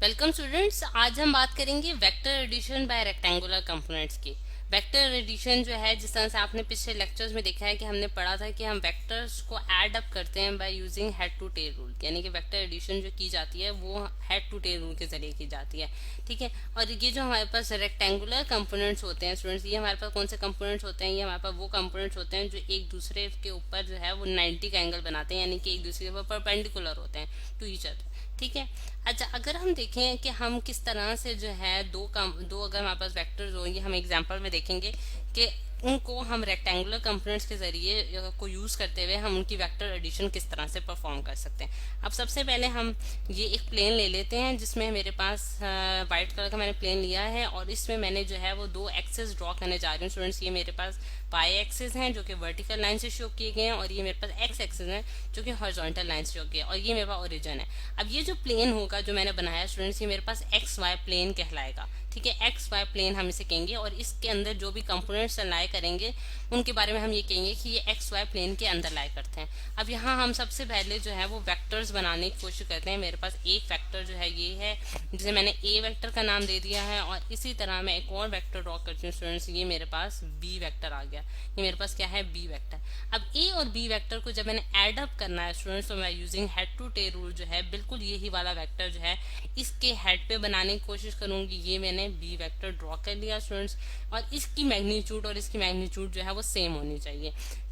Welcome students. आज हम बात करेंगे vector addition by rectangular components की। वेक्टर एडिशन जो है, जिस तरह से आपने पिछले लेक्चर्स में देखा है कि हमने पढ़ा था कि हम वेक्टर्स को ऐड अप करते हैं by using head to tail rule, यानी कि वेक्टर एडिशन जो की जाती है वो हेड टू टेल रूल के जरिए की जाती है। ठीक है। और ये जो हमारे पास रेक्टेंगुलर कंपोनेंट्स होते हैं स्टूडेंट्स, ये हमारे पास कौन से कंपोनेंट्स होते हैं? ये हमारे पास वो कंपोनेंट्स होते हैं जो एक दूसरे के ऊपर जो है वो 90 का एंगल बनाते हैं, यानी कि एक दूसरे के ऊपर परपेंडिकुलर होते हैं टू ईच अदर। ठीक है। अच्छा, अगर हम देखें कि हम किस तरह से जो है दो अगर हमारे पास वेक्टर्स होंगे, हम एग्जांपल में देखेंगे कि उनको हम रेक्टेंगुलर कंपोनेंट्स के जरिए को यूज करते हुए हम उनकी वेक्टर एडिशन किस तरह से परफॉर्म कर सकते हैं। अब सबसे पहले हम ये एक प्लेन ले लेते हैं जिसमें मेरे पास वाइट कलर का मैंने प्लेन लिया है और इसमें मैंने जो है वो दो एक्सेस ड्रॉ करने जा रही हूँ स्टूडेंट्स। ये मेरे पास पाई एक्सेस हैं जो कि वर्टिकल लाइन से शो किए गए हैं और ये मेरे पास एक्स एक्सेस हैं जो कि हॉरिजॉन्टल लाइन से शो किए, और ये मेरे पास ओरिजिन है। अब ये जो प्लेन होगा जो मैंने बनाया स्टूडेंट्स, ये मेरे पास एक्स वाई प्लेन कहलाएगा। ठीक है, एक्स वाई प्लेन हम इसे कहेंगे और इसके अंदर जो भी कंपोनेंट्स लाई करेंगे उनके बारे में हम ये कहेंगे कि ये एक्स वाई प्लेन के अंदर लाई करते हैं। अब यहाँ हम सबसे पहले जो है वो वेक्टर्स बनाने की कोशिश करते हैं। मेरे पास एक वेक्टर जो है ये है जिसे मैंने ए वेक्टर का नाम दे दिया है, और इसी तरह मैं एक और वेक्टर ड्रॉ करती हूँ स्टूडेंट्स। ये मेरे पास बी वेक्टर आ गया। ये मेरे पास क्या है? B vector. अब ए और बी वेक्टर को जब मैंने एड अप करना है स्टूडेंट्स, तो मैं using head to tail rule जो है बिल्कुल यही वाला वेक्टर जो है इसके हेड पे बनाने की कोशिश करूंगी। ये मैंने बी वेक्टर ड्रॉ कर लिया स्टूडेंट्स, और इसकी मैग्नीट्यूड और इसकी मैग्नीट्यूड जो है वो सेम होनी चाहिए।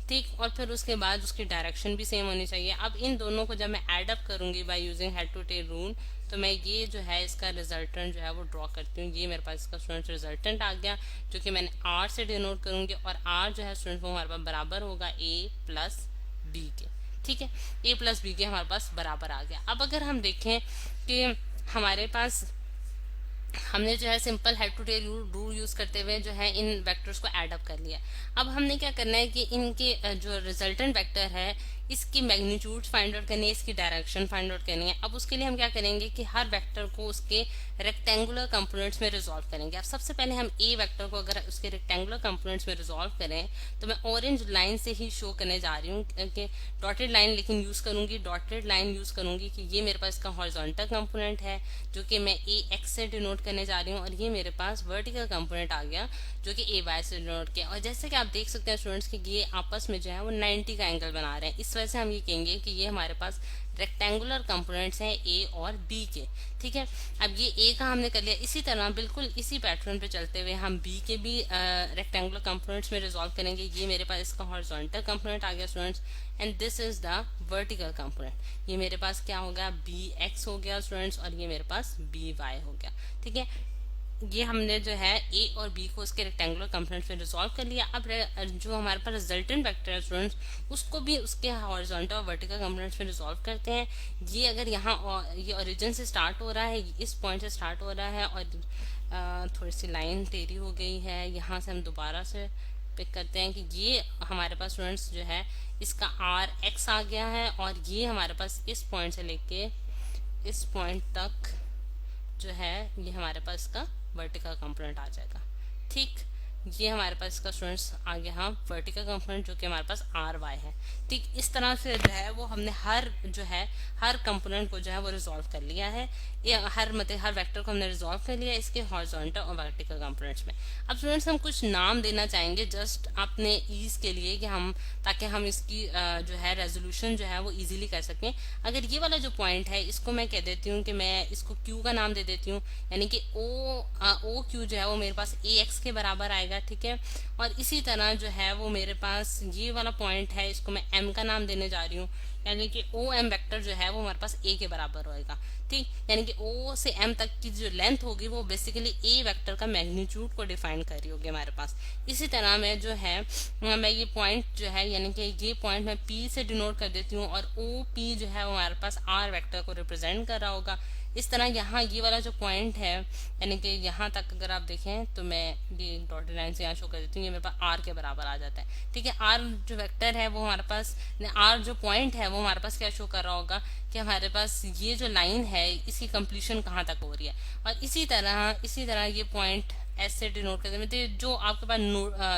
ठीक, और फिर उसके बाद उसकी डायरेक्शन भी सेम होनी चाहिए। अब इन दोनों को जब मैं एड अप करूंगी by using head to tail rule, तो मैं ये जो है इसका रिजल्टेंट जो है वो ड्रॉ करती हूँ। ये मेरे पास इसका स्टूडेंट रिजल्टेंट आ गया जो कि मैंने आर से डिनोट करूंगी, और आर जो है स्टूडेंट वो हमारे पास बराबर होगा ए प्लस बी के। ठीक है, ए प्लस बी के हमारे पास बराबर आ गया। अब अगर हम देखें कि हमारे पास हमने जो है simple head to tail rule use करते हुए जो है इन वेक्टर्स को ऐड अप कर लिया। अब हमने क्या करना है कि इनके जो रिजल्टेंट वेक्टर है इसकी मैग्नीट्यूड फाइंड आउट करनी है, इसकी डायरेक्शन फाइंड आउट करनी है। अब उसके लिए हम क्या करेंगे कि हर वेक्टर को उसके रेक्टेंगुलर कंपोनेंट्स में रिजॉल्व करेंगे। अब सबसे पहले हम ए वेक्टर को अगर उसके रेक्टेंगुलर कंपोनेंट्स में रिजॉल्व करें तो मैं ऑरेंज लाइन से ही शो करने जा रही हूँ कि डॉटेड लाइन, लेकिन यूज करूंगी डॉटेड लाइन यूज करूंगी कि ये मेरे पास इसका हॉरिजॉन्टल कंपोनेंट है जो कि मैं ए एक्स से डिनोट करने जा रही हूँ, और ये मेरे पास वर्टिकल कंपोनेंट आ गया जो कि ए वाई से डिनोट किया। और जैसे कि आप देख सकते हैं स्टूडेंट्स कि ये आपस में जो है वो 90 का एंगल बना रहे हैं। इस वजह से हम ये कहेंगे कि ये हमारे पास रेक्टेंगुलर कंपोनेंट्स हैं ए और बी के। ठीक है, अब ये ए का हमने कर लिया। इसी तरह बिल्कुल इसी पैटर्न पे चलते हुए हम बी के भी रेक्टेंगुलर कंपोनेंट्स में रिजॉल्व करेंगे। ये मेरे पास इसका हॉरिजॉन्टल कंपोनेंट आ गया students, and this is the vertical component. ये मेरे पास क्या होगा? बी एक्स हो गया स्टूडेंट्स, और ये मेरे पास बी वाई हो गया। ठीक है, ये हमने जो है ए और बी को उसके रेक्टेंगुलर कंपोनेंट्स में रिजॉल्व कर लिया। अब जो हमारे पास रिजल्टेंट वेक्टर है स्टूडेंट्स, उसको भी उसके हॉरिजॉन्टल और वर्टिकल कंपोनेंट्स में रिजॉल्व करते हैं। ये अगर यहाँ ये ओरिजिन से स्टार्ट हो रहा है, इस पॉइंट से स्टार्ट हो रहा है, और थोड़ी सी लाइन टेढ़ी हो गई है, यहाँ से हम दोबारा से पिक करते हैं कि ये हमारे पास स्टूडेंट्स जो है इसका आर एक्स आ गया है, और ये हमारे पास इस पॉइंट से लेके इस पॉइंट तक जो है ये हमारे पास इसका वर्टिकल कंपोनेंट आ जाएगा। ठीक, ये हमारे पास इसका स्टूडेंट्स आ गया हाँ वर्टिकल कंपोनेंट जो कि हमारे पास आर वाई है। ठीक, इस तरह से जो है वो हमने हर कंपोनेंट को जो है वो रिजॉल्व कर लिया है। ये हर वेक्टर को हमने रिजॉल्व कर लिया इसके हॉरिजॉन्टल और वर्टिकल कंपोनेंट्स में। अब स्टूडेंट्स हम कुछ नाम देना चाहेंगे जस्ट अपने ईज के लिए कि हम ताकि हम इसकी जो है रेजोल्यूशन जो है वो इजीली कर सकें। अगर ये वाला जो पॉइंट है इसको मैं कह देती हूँ कि मैं इसको क्यू का नाम दे देती हूँ, यानी कि ओ क्यू जो है वो मेरे पास ए एक्स के बराबर आएगा। ठीक है, और इसी तरह जो है वो मेरे पास ये वाला पॉइंट है, इसको मैं एम का नाम देने जा रही हूँ, यानी कि ओ एम वेक्टर जो है वो हमारे पास ए के बराबर होएगा। ठीक, यानी कि ओ से एम तक की जो लेंथ होगी वो बेसिकली ए वेक्टर का मैग्नीट्यूड को डिफाइन कर रही होगी हमारे पास। इसी तरह मैं जो है मैं ये पॉइंट जो है यानी कि ये पॉइंट मैं पी से डिनोट कर देती हूँ, और ओ पी जो है वो हमारे पास आर वेक्टर को रिप्रेजेंट कर रहा होगा। इस तरह यहाँ ये वाला जो पॉइंट है यानी कि यहाँ तक अगर आप देखें तो मैं ये डॉटेड लाइन से यहाँ शो कर देती हूँ, ये मेरे पास आर के बराबर आ जाता है। ठीक है, आर जो वेक्टर है वो हमारे पास आर जो पॉइंट है वो हमारे पास क्या शो कर रहा होगा कि हमारे पास ये जो लाइन है इसकी कंप्लीशन कहाँ तक हो रही है, और इसी तरह ये पॉइंट एस से डिनोट कर दिया, मतलब जो आपके पास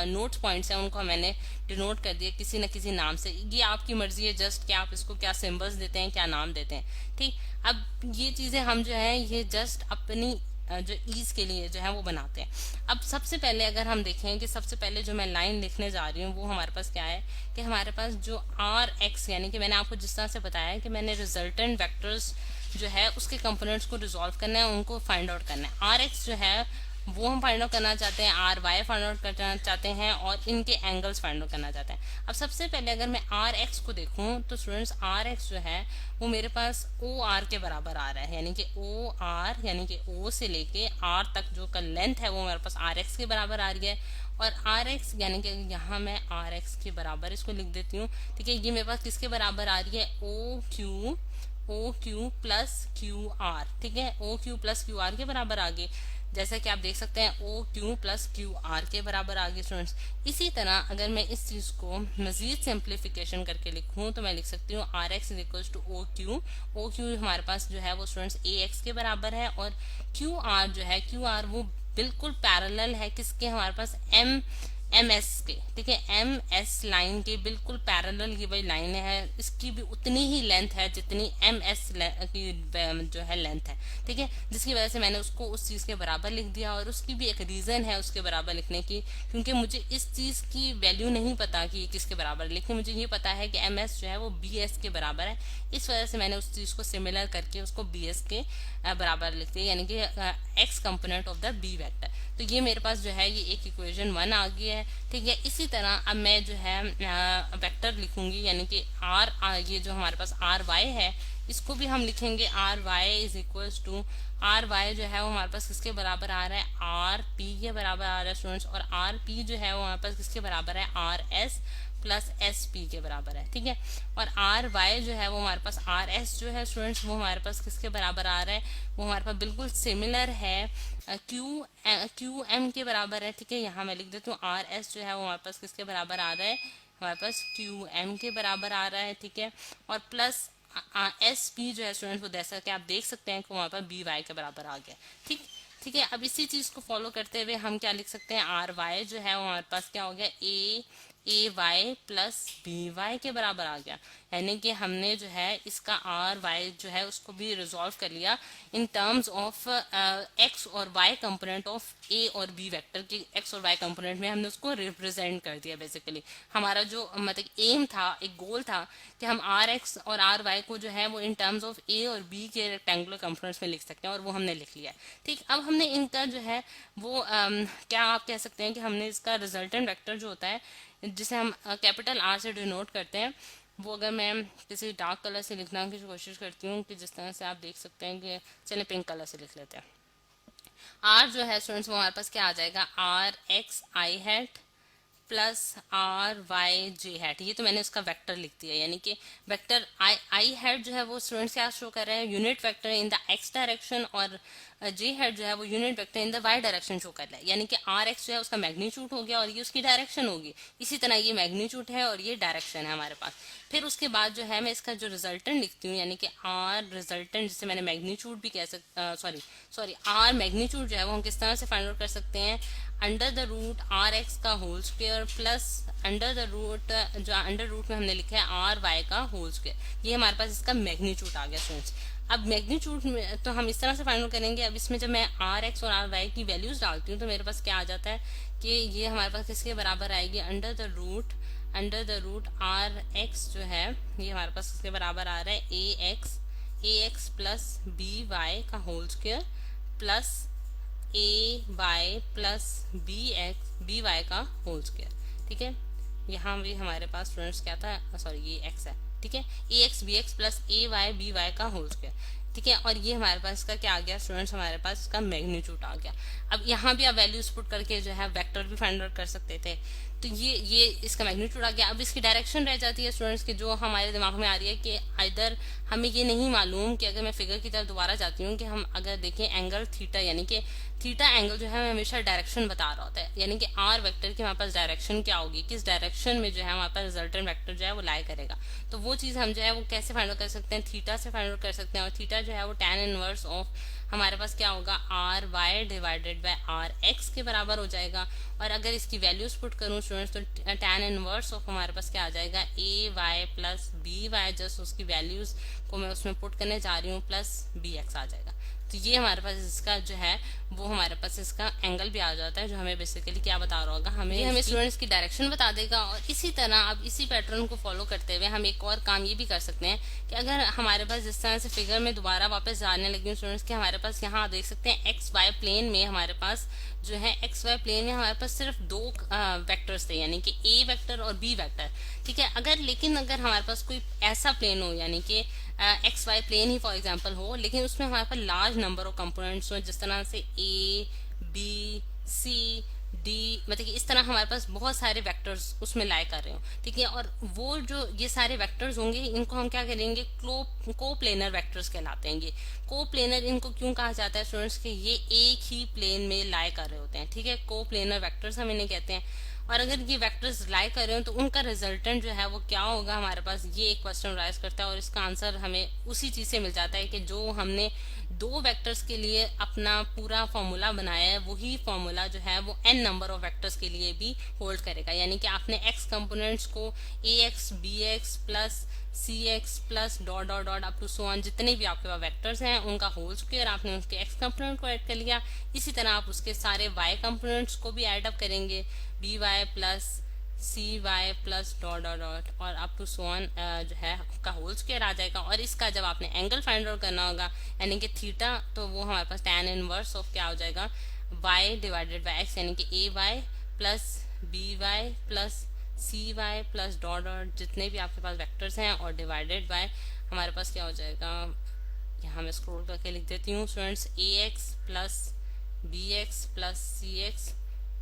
नोट्स पॉइंट्स हैं उनको मैंने डिनोट कर दिया किसी न किसी नाम से। ये आपकी मर्जी है जस्ट कि आप इसको क्या सिंबल्स देते हैं, क्या नाम देते हैं। ठीक, अब ये चीजें हम जो है ये जस्ट अपनी जो ईज के लिए जो है वो बनाते हैं। अब सबसे पहले अगर हम देखें कि सबसे पहले जो मैं लाइन लिखने जा रही हूँ वो हमारे पास क्या है कि हमारे पास जो आर एक्स, यानी कि मैंने आपको जिस तरह से बताया है कि मैंने रिजल्टेंट वेक्टर्स जो है उसके कंपोनेंट्स को रिजॉल्व करना है, उनको फाइंड आउट करना है। आर एक्स जो है वो हम फाइंड आउट करना चाहते हैं, आर वाई फाइंड आउट करना चाहते हैं और इनके एंगल्स फाइंड आउट करना चाहते हैं। अब सबसे पहले अगर मैं आर एक्स को देखूं तो स्टूडेंट्स आर एक्स जो है वो मेरे पास ओ आर के बराबर आ रहा है, यानी कि ओ आर यानी कि ओ से लेके आर तक जो का लेंथ है वो मेरे पास आर एक्स के बराबर आ रही है। और आर एक्स यानी कि यहाँ मैं आर एक्स के बराबर इसको लिख देती हूँ। ठीक है, ये मेरे पास किसके बराबर आ रही है, O Q plus Q R. ठीक है, O Q plus Q R के बराबर आ गए, जैसा कि आप देख सकते हैं O Q plus Q R के बराबर आ गए स्टूडेंट्स। इसी तरह अगर मैं इस चीज को मजीद सिंप्लीफिकेशन करके लिखूं तो मैं लिख सकती हूँ R X is equal to O Q हमारे पास जो है वो स्टूडेंट्स ए एक्स के बराबर है, और क्यू आर जो है क्यू आर वो बिल्कुल पैरेलल है किसके, हमारे पास एम एस के। ठीक है, एम एस लाइन के बिल्कुल पैरेलल ये वही लाइन है, इसकी भी उतनी ही लेंथ है जितनी एम एस की जो है लेंथ है। ठीक है, जिसकी वजह से मैंने उसको उस चीज के बराबर लिख दिया, और उसकी भी एक रीजन है उसके बराबर लिखने की, क्योंकि मुझे इस चीज की वैल्यू नहीं पता कि ये किसके बराबर है, लेकिन मुझे ये पता है कि एम एस जो है वो बी एस के बराबर है। इस वजह से मैंने उस चीज को सिमिलर करके उसको बी एस के बराबर लिख दिया, यानी कि X component of the B vector. तो ये मेरे पास जो है ये एक इक्वेशन 1 आ गई है। ठीक है, इसी तरह अब मैं जो है वेक्टर लिखूंगी, यानी कि आर ये जो हमारे पास आर वाई है इसको भी हम लिखेंगे R Y is equal to, R Y जो है वो हमारे पास किसके बराबर आ रहा है, आर पी के बराबर आ रहा है स्टूडेंट्स, और आर पी जो है वो हमारे पास किसके बराबर है, R S plus S P के बराबर है। ठीक है, और आर वाई जो है वो हमारे पास आर एस जो है स्टूडेंट्स वो हमारे पास किसके बराबर आ रहा है, वो हमारे पास बिल्कुल सिमिलर है क्यू एम के बराबर है। ठीक है, यहाँ मैं लिख देती हूँ आर एस जो है वो हमारे पास किसके बराबर आ रहा है, हमारे पास क्यू एम के बराबर आ रहा है। ठीक है, और प्लस एस पी जो है स्टूडेंट्स वो जैसा कि आप देख सकते हैं कि वहाँ पर बी वाई के बराबर आ गया। ठीक है, अब इसी चीज को फॉलो करते हुए हम क्या लिख सकते हैं, आर वाई जो है वो हमारे पास क्या हो गया, ए वाई प्लस बी वाई के बराबर आ गया, यानी कि हमने जो है इसका आर वाई जो है उसको भी रिजॉल्व कर लिया इन टर्म्स ऑफ एक्स और वाई कंपोनेंट ऑफ ए और बी वेक्टर के एक्स और वाई कंपोनेंट में हमने उसको रिप्रेजेंट कर दिया। बेसिकली हमारा जो मतलब एम था, एक गोल था कि हम आर एक्स और आर वाई को जो है वो इन टर्म्स ऑफ ए और बी के रेक्टेंगुलर कंपोनेंट्स में लिख सकते हैं, और वो हमने लिख लिया है। ठीक, अब हमने इनका जो है वो क्या आप कह सकते हैं कि हमने इसका रिजल्टेंट वेक्टर जो होता है जिसे हम कैपिटल आर से डिनोट करते हैं, वो अगर मैं किसी डार्क कलर से लिखना की कोशिश करती हूँ कि जिस तरह से आप देख सकते हैं कि चलिए पिंक कलर से लिख लेते हैं। आर जो है स्टूडेंट्स वो हमारे पास क्या आ जाएगा, R X I hat plus R Y J hat, ये तो मैंने उसका वेक्टर लिख दिया, यानी कि वेक्टर आई हैट जो है वो स्टूडेंट्स क्या शो कर रहे हैं, unit vector in the X direction, और जे हैट जो है वो unit vector in the Y direction show कर रहा है, यानी कि आर एक्स जो है उसका मैग्नीट्यूड हो गया और ये उसकी डायरेक्शन होगी। इसी तरह ये मैग्नीट्यूड है और ये डायरेक्शन है हमारे पास। फिर उसके बाद जो है मैं इसका जो रिजल्टेंट लिखती हूँ, यानी कि आर रिजल्टेंट जिसे मैंने मैग्नीट्यूड भी कह सकते, सॉरी आर मैग्नीट्यूड जो है वो हम किस तरह से फाइंड आउट कर सकते हैं, under the root are x का whole square plus under the root, जो अंडर रूट में हमने लिखा है आर वाई का होल स्क्वायर, ये हमारे पास इसका मैग्नीट्यूड आ गया स्टूडेंट्स। अब मैग्नीट्यूड में तो हम इस तरह से फाइंड आउट करेंगे। अब इसमें जब मैं आर एक्स और आर वाई की वैल्यूज डालती हूँ तो मेरे पास क्या आ जाता है कि ये हमारे पास किसके बराबर आएगी, under the root are X जो है ये हमारे पास किसके बराबर आ रहा है, ए एक्स प्लस बी वाई का होल स्क्वायर प्लस ए वाई प्लस बी वाई का होल स्क्वायर। ठीक है, यहाँ भी हमारे पास स्टूडेंट्स क्या था, सॉरी ये एक्स है। ठीक है, ए एक्स बी एक्स प्लस ए वाई बी वाई का होल स्क्वायर। ठीक है, और ये हमारे पास इसका क्या आ गया स्टूडेंट्स, हमारे पास इसका मैग्नीट्यूड आ गया। अब यहाँ भी आप वैल्यूज पुट करके जो है वेक्टर भी फाइंड आउट कर सकते थे, तो ये इसका मैग्नीट्यूड आ गया। अब इसकी डायरेक्शन रह जाती है स्टूडेंट्स की जो हमारे दिमाग में आ रही है कि इधर हमें ये नहीं मालूम कि अगर मैं फिगर की तरफ दोबारा जाती हूँ कि हम अगर देखें एंगल थीटा, यानी कि थीटा एंगल जो है हमेशा डायरेक्शन बता रहा होता है, यानी कि आर वेक्टर की हमारे पास डायरेक्शन क्या होगी, किस डायरेक्शन में जो है हमारे पास रिजल्टेंट वेक्टर जो है वो लाई करेगा। तो वो चीज हम जो है वो कैसे फाइंड आउट कर सकते हैं, थीटा से फाइंड आउट कर सकते हैं, और थीटा जो है वो tan इनवर्स ऑफ हमारे पास क्या होगा, r y divided by r x के बराबर हो जाएगा। और अगर इसकी वैल्यूज पुट करूं स्टूडेंट्स तो tan इनवर्स ऑफ हमारे पास क्या आ जाएगा, a y plus b y, just उसकी वैल्यूज को मैं उसमें पुट करने जा रही हूँ, प्लस बी एक्स आ जाएगा। तो ये हमारे पास इसका जो है वो हमारे पास इसका एंगल भी आ जाता है, जो हमें बेसिकली क्या बता रहा होगा, हमें स्टूडेंट्स की डायरेक्शन बता देगा। और इसी तरह अब इसी पैटर्न को फॉलो करते हुए हम एक और काम ये भी कर सकते हैं कि अगर हमारे पास जिस तरह से फिगर में दोबारा वापस जाने लगी स्टूडेंट्स कि हमारे पास यहाँ देख सकते हैं एक्स वाई प्लेन में हमारे पास जो है एक्स वाई प्लेन में हमारे पास सिर्फ दो वेक्टर्स थे, यानी कि ए वेक्टर और बी वेक्टर। ठीक है, लेकिन अगर हमारे पास कोई ऐसा प्लेन हो, यानी कि एक्स वाई प्लेन ही फॉर एग्जांपल हो, लेकिन उसमें हमारे पास लार्ज नंबर ऑफ कंपोनेंट्स हो, जिस तरह से ए बी सी डी, मतलब कि इस तरह हमारे पास बहुत सारे वेक्टर्स उसमें लाई कर रहे हो। ठीक है, और वो जो ये सारे वेक्टर्स होंगे इनको हम क्या करेंगे, को प्लेनर वेक्टर्स कहलाते हैं। ये को प्लेनर इनको क्यों कहा जाता है स्टूडेंट्स के, ये एक ही प्लेन में लाई कर रहे होते हैं। ठीक है, को प्लेनर वेक्टर्स हम इन्हें कहते हैं। और अगर ये वेक्टर्स लाई कर रहे हो तो उनका रिजल्टेंट जो है वो क्या होगा हमारे पास, ये एक क्वेश्चन राइज करता है और इसका आंसर हमें उसी चीज से मिल जाता है कि जो हमने दो वेक्टर्स के लिए अपना पूरा फॉर्मूला बनाया है वही फॉर्मूला जो है वो n नंबर ऑफ वेक्टर्स के लिए भी होल्ड करेगा। यानी कि आपने x कंपोनेंट्स को a x b x plus C x plus dot dot dot up to so on, जितने भी आपके पास वेक्टर्स हैं उनका होल स्क्वायर आपने उसके x कंपोनेंट को ऐड कर लिया। इसी तरह आप उसके सारे y कंपोनेंट्स को भी ऐड अप करेंगे, b y plus c y plus dot dot dot और अप टू सो ऑन जो है का होल स्क्वायर आ जाएगा। और इसका जब आपने एंगल फाइंड आउट करना होगा यानी कि थीटा, तो वो हमारे पास tan इनवर्स ऑफ क्या हो जाएगा, y डिवाइडेड बाय x, यानी कि a y plus b y plus c y plus dot dot जितने भी आपके पास वेक्टर्स हैं और डिवाइडेड बाय हमारे पास क्या हो जाएगा, यहाँ मैं स्क्रॉल करके लिख देती हूँ students, A X plus B x plus C x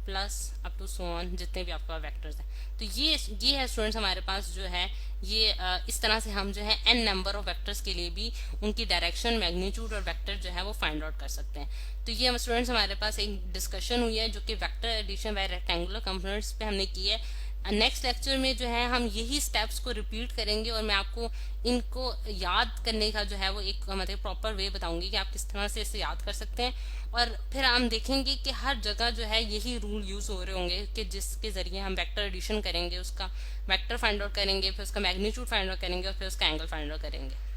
plus up to so on जितने भी आपका वेक्टर्स हैं। तो ये है स्टूडेंट्स हमारे पास जो है ये इस तरह से हम जो है n नंबर ऑफ वेक्टर्स के लिए भी उनकी डायरेक्शन, मैग्नीट्यूड और वेक्टर जो है वो फाइंड आउट कर सकते हैं। तो ये स्टूडेंट्स हमारे पास एक डिस्कशन हुई है जो कि vector addition by rectangular components पे हमने की है। नेक्स्ट लेक्चर में जो है हम यही स्टेप्स को रिपीट करेंगे और मैं आपको इनको याद करने का जो है वो एक मतलब प्रॉपर वे बताऊंगी कि आप किस तरह से इसे याद कर सकते हैं। और फिर हम देखेंगे कि हर जगह जो है यही रूल यूज हो रहे होंगे कि जिसके जरिए हम वेक्टर एडिशन करेंगे, उसका वेक्टर फाइंड आउट करेंगे, फिर उसका मैग्नीट्यूड फाइंड आउट करेंगे और फिर उसका एंगल फाइंड आउट करेंगे।